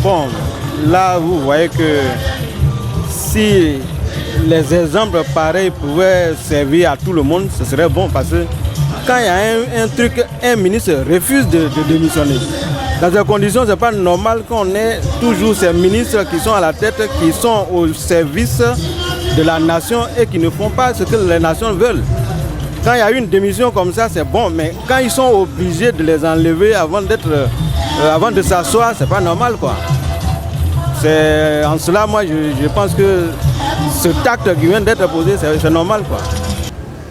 Bon, là, vous voyez que si les exemples pareils pouvaient servir à tout le monde, ce serait bon parce que quand il y a un truc, un ministre refuse de démissionner. Dans ces conditions, ce n'est pas normal qu'on ait toujours ces ministres qui sont à la tête, qui sont au service de la nation et qui ne font pas ce que les nations veulent. Quand il y a une démission comme ça, c'est bon, mais quand ils sont obligés de les enlever avant de s'asseoir, c'est pas normal, quoi. C'est en cela, moi, je pense que ce acte qui vient d'être posé, c'est normal, quoi.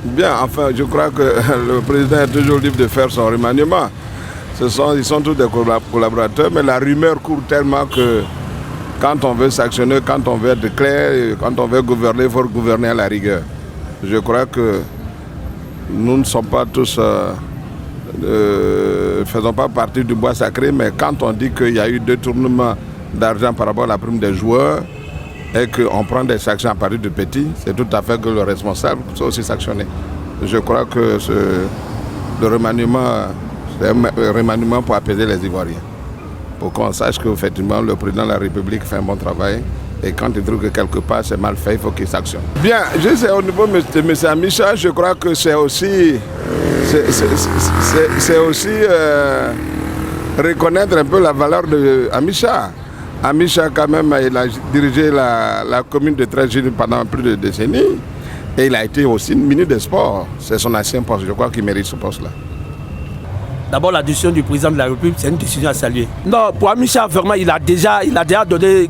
Bien, enfin, je crois que le président est toujours libre de faire son remaniement. Ils sont tous des collaborateurs, mais la rumeur court tellement que quand on veut s'actionner, quand on veut être clair, quand on veut gouverner, il faut gouverner à la rigueur. Je crois que nous ne sommes pas tous, faisons pas partie du bois sacré, mais quand on dit qu'il y a eu détournement d'argent par rapport à la prime des joueurs et qu'on prend des sanctions à partir de petits, c'est tout à fait que le responsable soit aussi sanctionné. Je crois que le remaniement, c'est un remaniement pour apaiser les Ivoiriens. Pour qu'on sache qu'effectivement le président de la République fait un bon travail et quand il trouve que quelque part c'est mal fait, il faut qu'il s'actionne. Bien, juste au niveau de M. Amicha, je crois que c'est aussi reconnaître un peu la valeur de Amicha. Amicha, quand même, il a dirigé la commune de Trégine pendant plus de décennies et il a été aussi ministre des Sports. C'est son ancien poste, je crois qu'il mérite ce poste-là. D'abord, la décision du président de la République, c'est une décision à saluer. Non, pour Amicha, vraiment, il a déjà donné,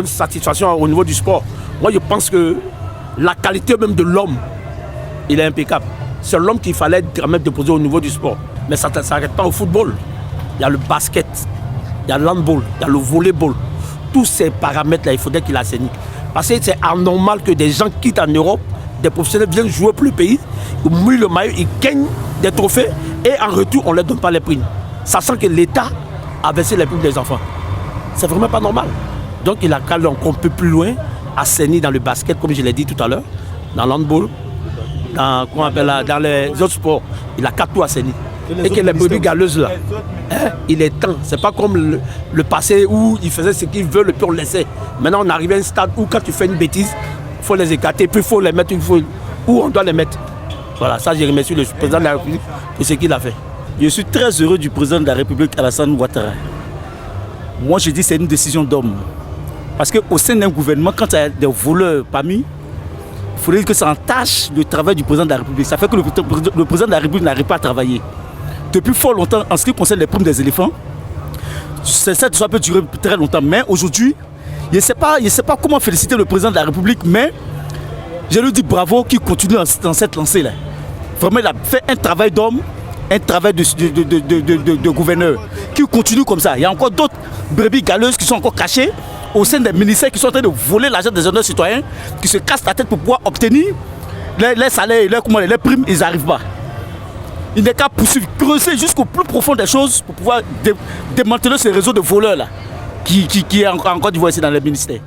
satisfaction au niveau du sport. Moi, je pense que la qualité même de l'homme, il est impeccable. C'est l'homme qu'il fallait quand même déposer au niveau du sport. Mais ça ne s'arrête pas au football. Il y a le basket, il y a le handball, il y a le volleyball. Tous ces paramètres-là, il faudrait qu'il assainisse. Parce que c'est anormal que des gens quittent en Europe, des professionnels viennent jouer pour le pays, ils mouillent le maillot, ils gagnent des trophées et en retour, on ne leur donne pas les primes. Sachant que l'État a versé les primes des enfants. C'est vraiment pas normal. Donc il a qu'à aller encore un peu plus loin, assainir dans le basket, comme je l'ai dit tout à l'heure, dans l'handball, dans les autres sports. Il a qu'à tout assainir. Et que les brebis galeuses là, il est temps. C'est pas comme le passé où ils faisaient ce qu'ils veulent et puis on laissait. Maintenant on arrive à un stade où quand tu fais une bêtise, il faut les écarter, puis il faut les mettre où on doit les mettre. Voilà, ça j'ai remercié le président de la République pour ce qu'il a fait. Je suis très heureux du président de la République, Alassane Ouattara. Moi je dis que c'est une décision d'homme. Parce qu'au sein d'un gouvernement, quand il y a des voleurs parmi, il faudrait que ça entache le travail du président de la République. Ça fait que le président de la République n'arrive pas à travailler. Depuis fort longtemps, en ce qui concerne les primes des éléphants, ça peut durer très longtemps. Mais aujourd'hui, je ne sais pas comment féliciter le président de la République, mais je lui dis bravo qu'il continue dans cette lancée-là. Vraiment, il a fait un travail d'homme, un travail de gouverneur, qui continue comme ça. Il y a encore d'autres brebis galeuses qui sont encore cachées au sein des ministères qui sont en train de voler l'argent des honneurs citoyens, qui se cassent la tête pour pouvoir obtenir les salaires, les primes, ils n'arrivent pas. Il n'est qu'à poursuivre, creuser jusqu'au plus profond des choses pour pouvoir démanteler ce réseau de voleurs-là qui est encore d'Ivoire ici dans les ministères.